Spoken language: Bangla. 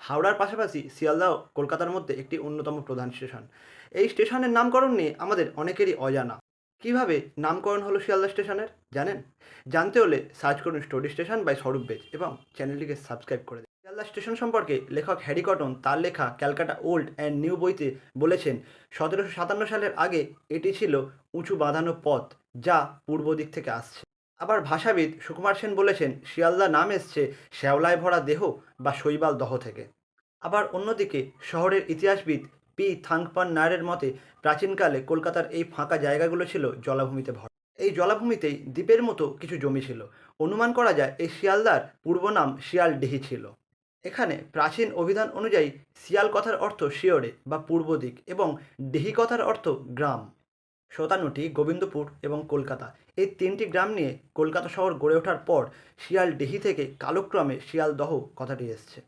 হাওড়ার পাশাপাশি শিয়ালদাহ কলকাতার মধ্যে একটি অন্যতম প্রধান স্টেশন। এই স্টেশনের নামকরণ নিয়ে আমাদের অনেকেরই অজানা। কিভাবে নামকরণ হলো শিয়ালদা স্টেশনের, জানেন? জানতে হলে সার্চ করুন স্টোরি স্টেশন বাই স্বরূপ বেজ এবং চ্যানেলটিকে সাবস্ক্রাইব করে দিন। শিয়ালদা স্টেশন সম্পর্কে লেখক হ্যারি কটন তার লেখা ক্যালকাটা ওল্ড অ্যান্ড নিউ বইতে বলেছেন, 1757 সালের আগে এটি ছিল উঁচু বাঁধানো পথ যা পূর্ব দিক থেকে আসছে। আবার ভাষাবিদ সুকুমার সেন বলেছেন, শিয়ালদা নাম এসছে শ্যাওলায় ভরা দেহ বা শৈবাল দহ থেকে। আবার অন্যদিকে শহরের ইতিহাসবিদ পি থাংপান নায়ারের মতে, প্রাচীনকালে কলকাতার এই ফাঁকা জায়গাগুলো ছিল জলাভূমিতে ভরা। এই জলাভূমিতেই দ্বীপের মতো কিছু জমি ছিল। অনুমান করা যায় এই শিয়ালদার পূর্ব নাম শিয়ালডিহি ছিল। এখানে প্রাচীন অভিধান অনুযায়ী শিয়াল কথার অর্থ শিয়রে বা পূর্ব দিক এবং ডিহি কথার অর্থ গ্রাম। শতানুটি, গোবিন্দপুর এবং কলকাতা, এই তিনটি গ্রাম নিয়ে কলকাতা শহর গড়ে ওঠার পর শিয়ালডিহি থেকে কালক্রমে শিয়ালদহ কথাটি এসছে।